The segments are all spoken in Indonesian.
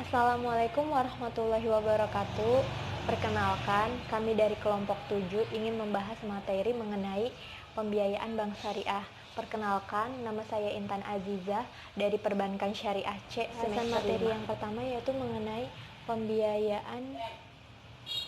Assalamualaikum warahmatullahi wabarakatuh. Perkenalkan, kami dari kelompok 7 ingin membahas materi mengenai pembiayaan bank syariah. Perkenalkan, nama saya Intan Azizah dari Perbankan Syariah C semester materi 5. Yang pertama yaitu mengenai pembiayaan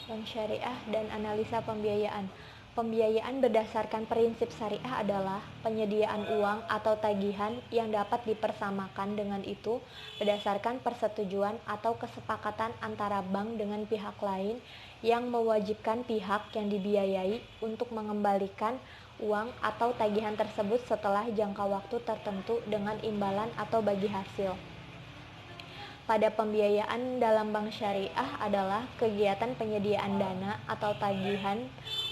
bank syariah dan analisa pembiayaan. Pembiayaan berdasarkan prinsip syariah adalah penyediaan uang atau tagihan yang dapat dipersamakan dengan itu berdasarkan persetujuan atau kesepakatan antara bank dengan pihak lain yang mewajibkan pihak yang dibiayai untuk mengembalikan uang atau tagihan tersebut setelah jangka waktu tertentu dengan imbalan atau bagi hasil. Pada pembiayaan dalam bank syariah adalah kegiatan penyediaan dana atau tagihan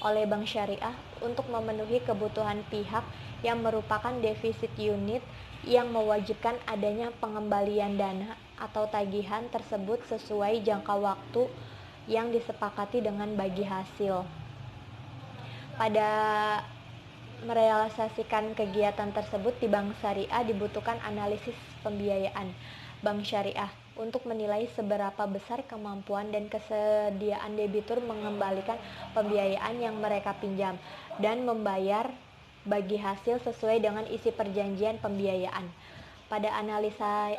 oleh bank syariah untuk memenuhi kebutuhan pihak yang merupakan defisit unit yang mewajibkan adanya pengembalian dana atau tagihan tersebut sesuai jangka waktu yang disepakati dengan bagi hasil. Pada merealisasikan kegiatan tersebut di bank syariah dibutuhkan analisis pembiayaan bank syariah untuk menilai seberapa besar kemampuan dan kesediaan debitur mengembalikan pembiayaan yang mereka pinjam dan membayar bagi hasil sesuai dengan isi perjanjian pembiayaan. Pada analisa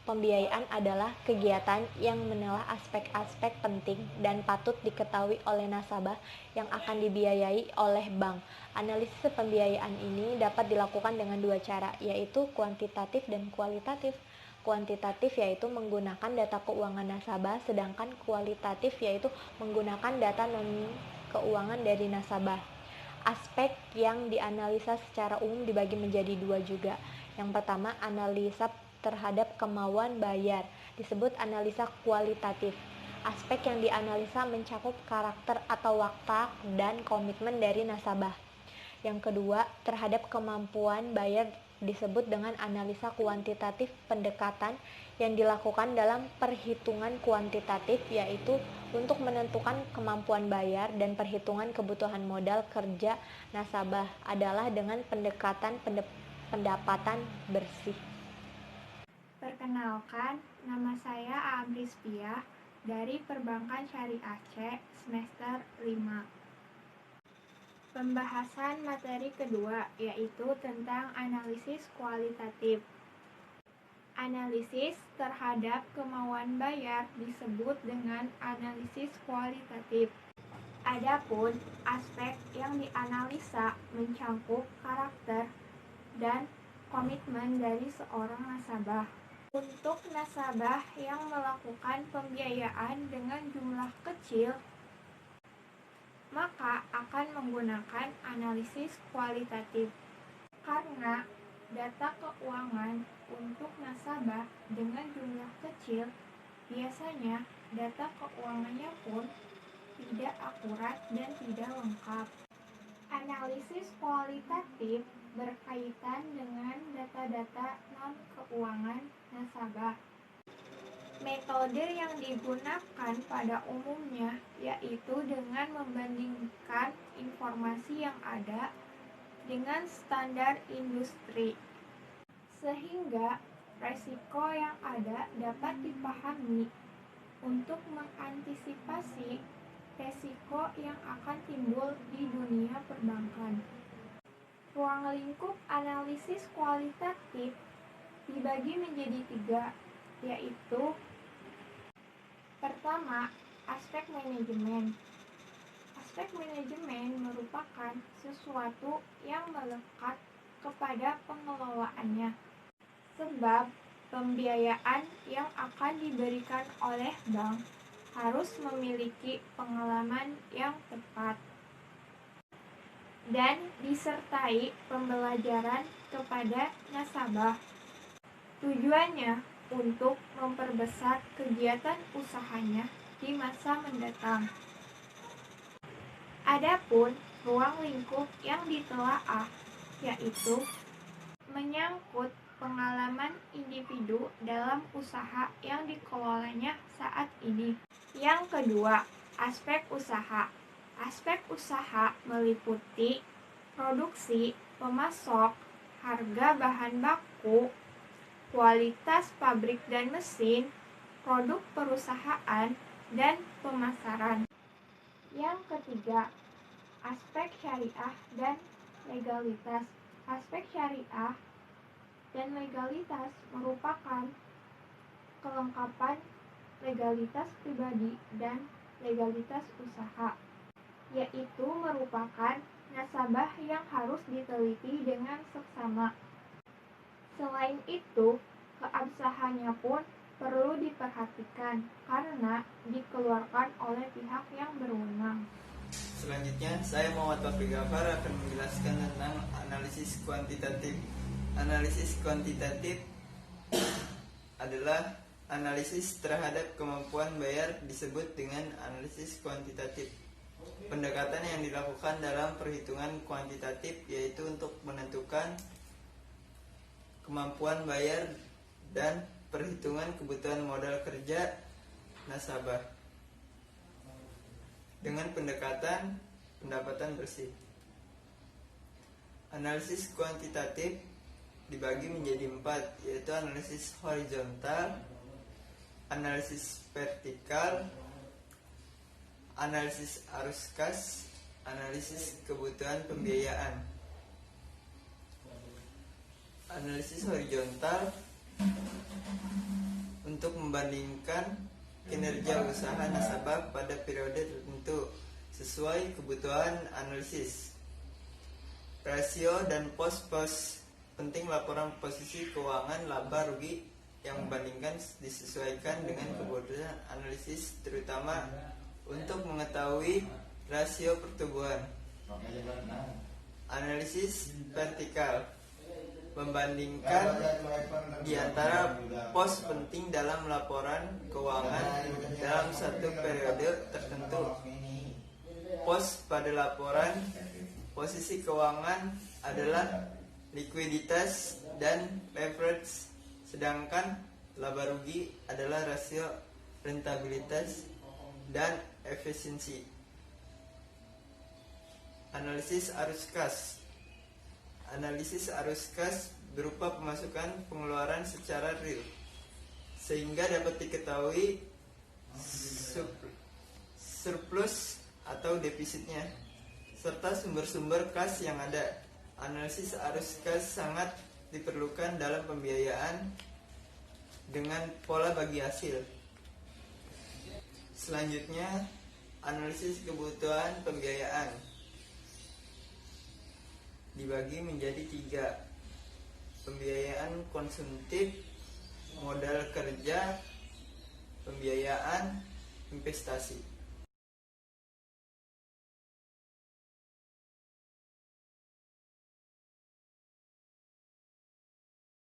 pembiayaan adalah kegiatan yang menelaah aspek-aspek penting dan patut diketahui oleh nasabah yang akan dibiayai oleh bank. Analisis pembiayaan ini dapat dilakukan dengan dua cara, yaitu kuantitatif dan kualitatif. Kuantitatif yaitu menggunakan data keuangan nasabah, sedangkan kualitatif yaitu menggunakan data non-keuangan dari nasabah. Aspek yang dianalisa secara umum dibagi menjadi dua juga. Yang pertama, analisa terhadap kemauan bayar, disebut analisa kualitatif. Aspek yang dianalisa mencakup karakter atau watak dan komitmen dari nasabah. Yang kedua, terhadap kemampuan bayar disebut dengan analisa kuantitatif. Pendekatan yang dilakukan dalam perhitungan kuantitatif yaitu untuk menentukan kemampuan bayar dan perhitungan kebutuhan modal kerja nasabah adalah dengan pendekatan pendapatan bersih. Perkenalkan, nama saya Aam Rizpiah dari Perbankan Syariah C semester 5. Pembahasan materi kedua yaitu tentang analisis kualitatif. Analisis terhadap kemauan bayar disebut dengan analisis kualitatif. Adapun aspek yang dianalisa mencakup karakter dan komitmen dari seorang nasabah. Untuk nasabah yang melakukan pembiayaan dengan jumlah kecil, maka akan menggunakan analisis kualitatif. Karena data keuangan untuk nasabah dengan jumlah kecil, biasanya data keuangannya pun tidak akurat dan tidak lengkap. Analisis kualitatif berkaitan dengan data-data non-keuangan nasabah. Metode yang digunakan pada umumnya yaitu dengan membandingkan informasi yang ada dengan standar industri, sehingga resiko yang ada dapat dipahami untuk mengantisipasi resiko yang akan timbul di dunia perbankan. Ruang lingkup analisis kualitatif dibagi menjadi 3, yaitu pertama, aspek manajemen. Aspek manajemen merupakan sesuatu yang melekat kepada pengelolaannya, sebab pembiayaan yang akan diberikan oleh bank harus memiliki pengalaman yang tepat dan disertai pembelajaran kepada nasabah. Tujuannya untuk memperbesar kegiatan usahanya di masa mendatang. Adapun ruang lingkup yang ditelaah yaitu menyangkut pengalaman individu dalam usaha yang dikelolanya saat ini. Yang kedua, aspek usaha. Aspek usaha meliputi produksi, pemasok, harga bahan baku, kualitas pabrik dan mesin, produk perusahaan, dan pemasaran. Yang ketiga, aspek syariah dan legalitas. Aspek syariah dan legalitas merupakan kelengkapan legalitas pribadi dan legalitas usaha, yaitu merupakan nasabah yang harus diteliti dengan seksama. Selain itu, keabsahannya pun perlu diperhatikan karena dikeluarkan oleh pihak yang berwenang. Selanjutnya, saya Muhammad Fakri Ghaffar akan menjelaskan tentang analisis kuantitatif. Analisis kuantitatif adalah analisis terhadap kemampuan bayar disebut dengan analisis kuantitatif. Pendekatan yang dilakukan dalam perhitungan kuantitatif yaitu untuk menentukan kemampuan bayar dan perhitungan kebutuhan modal kerja nasabah dengan pendekatan pendapatan bersih. Analisis kuantitatif dibagi menjadi 4, yaitu analisis horizontal, analisis vertikal, analisis arus kas, analisis kebutuhan pembiayaan. Analisis horizontal untuk membandingkan kinerja usaha nasabah pada periode tertentu sesuai kebutuhan analisis. Rasio dan pos-pos penting laporan posisi keuangan laba rugi yang membandingkan disesuaikan dengan kebutuhan analisis, terutama untuk mengetahui rasio pertumbuhan. Analisis vertikal membandingkan di antara pos penting dalam laporan keuangan dalam satu periode tertentu. Pos pada laporan posisi keuangan adalah likuiditas dan leverage, sedangkan laba rugi adalah rasio rentabilitas dan efisiensi. Analisis arus kas. Analisis arus kas berupa pemasukan pengeluaran secara real, sehingga dapat diketahui surplus atau defisitnya, serta sumber-sumber kas yang ada. Analisis arus kas sangat diperlukan dalam pembiayaan dengan pola bagi hasil. Selanjutnya, analisis kebutuhan pembiayaan dibagi menjadi 3, pembiayaan konsumtif, modal kerja, pembiayaan investasi.